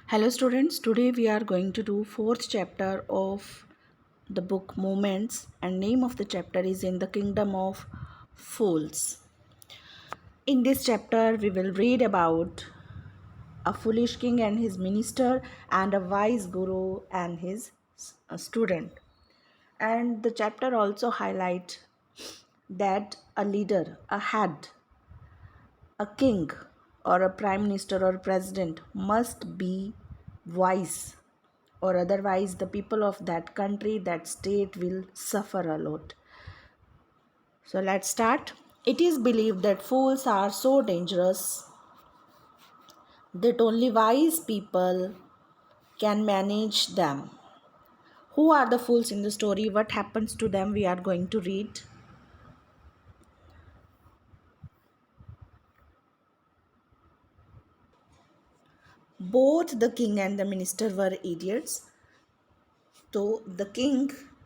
Hello students, today we are going to do fourth chapter of the book Moments, and name of the chapter is In the Kingdom of Fools. In this chapter we will read about a foolish king and his minister and a wise guru and his student. And the chapter also highlight that a leader, a head, a king or a prime minister or president must be wise, or otherwise the people of that country, that state will suffer a lot. So let's start. It is believed that fools are so dangerous that only wise people can manage them. Who are the fools in the story? What happens to them? We are going to read. Both the king and the minister were idiots. So the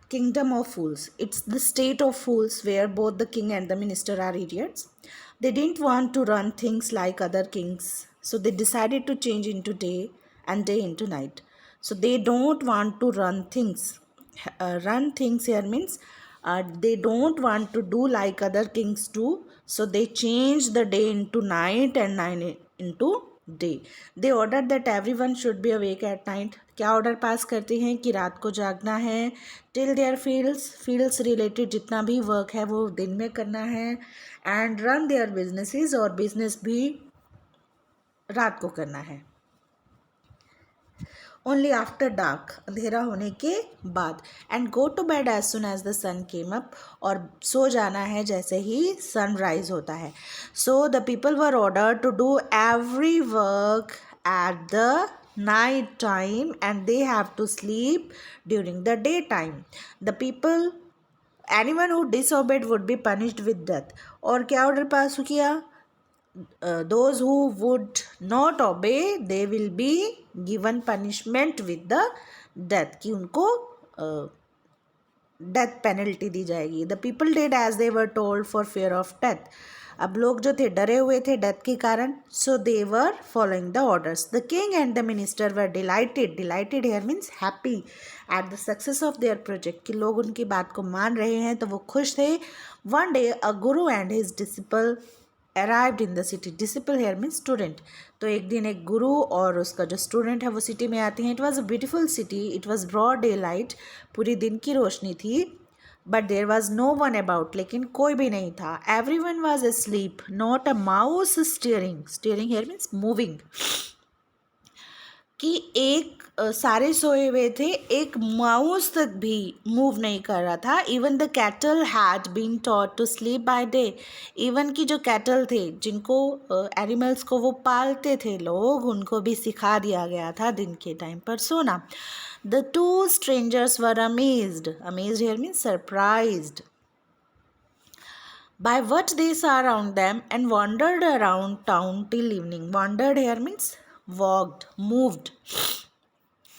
kingdom of fools. It's the state of fools where both the king and the minister are idiots. They didn't want to run things like other kings. So they decided to change into day and day into night. So they don't want to run things. Run things here means they don't want to do like other kings do. So they change the day into night and night into day. They order that every one should be awake at night. क्या order pass करते हैं कि रात को जागना है. Till there fields related जितना भी वर्क है वो दिन में करना है. एंड रन देयर बिजनेसेस, और बिजनेस भी रात को करना है. ओनली आफ्टर डार्क, अंधेरा होने के बाद. And go to bed as soon as the sun came up, और सो जाना है जैसे ही सनराइज होता है. So the people were order to do every work at the night time and they have to sleep during the day time. The people, anyone who disobeyed would be punished with death. और क्या order pass किया? Those who would not obey, they will be given punishment with the death, कि उनको death penalty दी जाएगी. The people did as they were told for fear of death. अब लोग जो थे डरे हुए थे डेथ के कारण. So they were following the orders. The king and the minister were delighted here means happy at the success of their project, कि लोग उनकी बात को मान रहे हैं तो वो खुश थे. One day a guru and his disciple arrived in the city. Disciple here means student. तो एक दिन एक गुरु और उसका जो स्टूडेंट है वो सिटी में आते हैं. It was a beautiful city. It was broad daylight. पूरी दिन की रोशनी थी. But there was no one about, लेकिन कोई भी नहीं था. Everyone was asleep, not a mouse stirring here means moving, कि एक सारे सोए हुए थे, एक माउस तक भी मूव नहीं कर रहा था. Even the cattle had been taught to sleep by day. Even की जो कैटल थे, जिनको एनिमल्स को वो पालते थे लोग, उनको भी सिखा दिया गया था दिन के टाइम पर सोना. The two strangers were amazed here means surprised by what they saw around them and wandered around town till evening. Wandered here means walked, moved.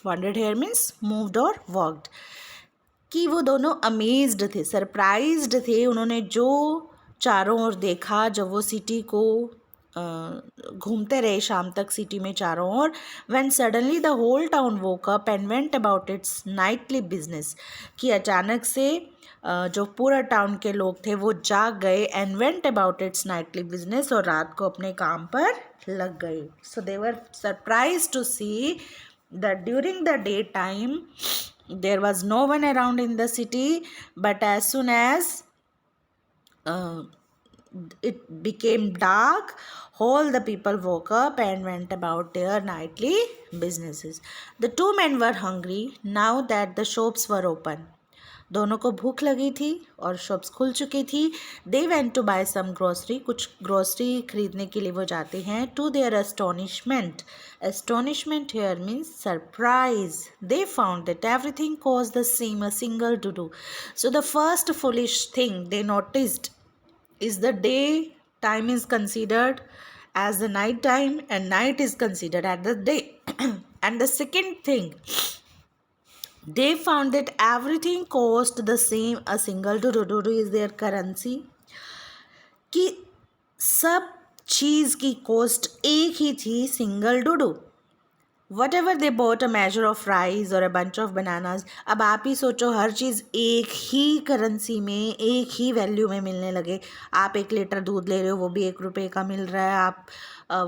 Wandered here means moved or walked. कि वो दोनों amazed थे, surprised थे. उन्होंने जो चारों ओर देखा, जब वो सिटी को घूमते रहे शाम तक सिटी में चारों ओर. When suddenly the whole town woke up and went about its nightly business, कि अचानक से जो पूरा टाउन के लोग थे वो जाग गए. And went about its nightly business, और रात को अपने काम पर लग गए. So they were surprised to see that during the daytime there was no one around in the city, but as soon as it became dark, all the people woke up and went about their nightly businesses. The two men were hungry now that the shops were open. दोनों को भूख लगी थी और shops खुल चुकी थी. They went to buy some grocery, कुछ ग्रोसरी खरीदने के लिए वो जाते हैं. To their astonishment here means surprise, they found that everything cost the same, a single to do. So the first foolish thing they noticed is the day time is considered as the night time and night is considered as the day. And the second thing, they found that everything cost the same, a single Dudu is their currency, कि सब चीज़ की cost एक ही थी, single डुडू. Whatever they bought a measure of rice और a bunch of bananas. अब आप ही सोचो, हर चीज़ एक ही करेंसी में, एक ही वैल्यू में मिलने लगे। आप 1 लीटर दूध ले रहे हो, वो भी 1 रुपये का मिल रहा है। आप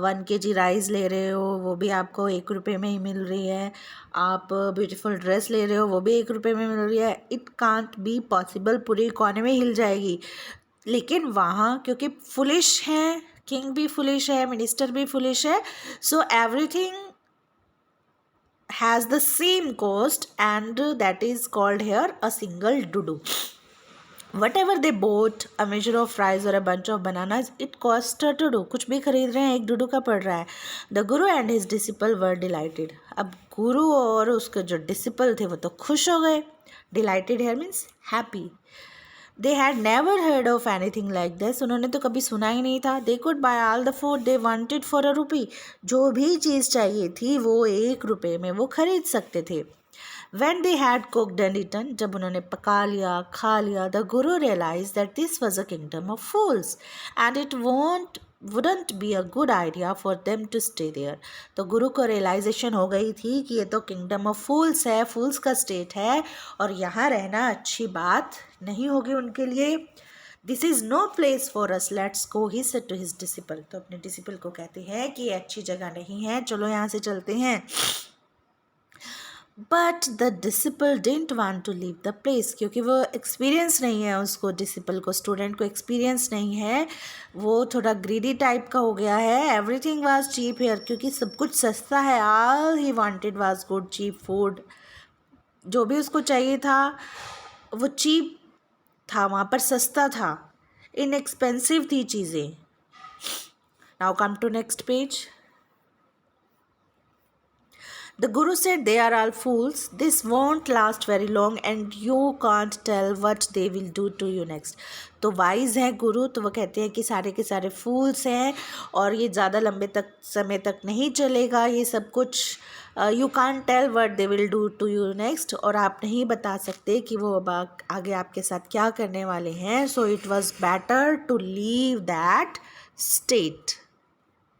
1 kg राइस ले रहे हो, वो भी आपको 1 रुपये में ही मिल रही है। आप ब्यूटीफुल ड्रेस ले रहे हो, वो भी 1 रुपये में मिल रही है। इट कांट बी पॉसिबल, पूरी इकॉनमी हिल जाएगी। लेकिन वहाँ क्योंकि फुलिश है, किंग भी फुलिश है, मिनिस्टर भी फुलिश है, so everything has the same cost, and that is called here a single dudu. Whatever they bought, a measure of rice or a bunch of bananas, it cost a dudu. कुछ भी खरीद रहे हैं, 1 डुडू का पड़ रहा है. The guru and his disciple were delighted. अब गुरु और उसके जो डिसिपल थे वो तो खुश हो गए. Delighted here means happy. They had never heard of anything like this. उन्होंने तो कभी सुना ही नहीं था. They could buy all the food they wanted for a rupee. जो भी चीज़ चाहिए थी वो 1 रुपये में वो खरीद सकते थे. When they had cooked and eaten, जब उन्होंने पका लिया, खा लिया, the guru realized that this was a kingdom of fools and it wouldn't be a good idea for them to stay there. तो गुरु को रियलाइजेशन हो गई थी कि ये तो किंगडम ऑफ फूल्स है, फूल्स का स्टेट है और यहाँ रहना अच्छी बात नहीं होगी उनके लिए. This is no place for us, let's go, he said to his disciple. तो अपने डिसिपल को कहते हैं कि ये अच्छी जगह नहीं है, चलो यहाँ से चलते हैं. But the disciple didn't want to leave the place, क्योंकि वो एक्सपीरियंस नहीं है उसको, डिसिपल को, स्टूडेंट को एक्सपीरियंस नहीं है. वो थोड़ा ग्रीडी टाइप का हो गया है. एवरीथिंग वाज चीप हेयर, क्योंकि सब कुछ सस्ता है. All he wanted was good cheap food. जो भी उसको चाहिए था वो चीप था, वहाँ पर सस्ता था, इनएक्सपेंसिव थी चीज़ें. Now come to next page. The Guru said, they are all fools. This won't last very long and you can't tell what they will do to you next. तो वाइज हैं गुरु, तो वो कहते हैं कि सारे के सारे फूल्स हैं और ये ज़्यादा लंबे तक समय तक नहीं चलेगा ये सब कुछ. You can't tell what they will do to you next, और आप नहीं बता सकते कि वो अब आगे आपके साथ क्या करने वाले हैं. So it was better to leave that state.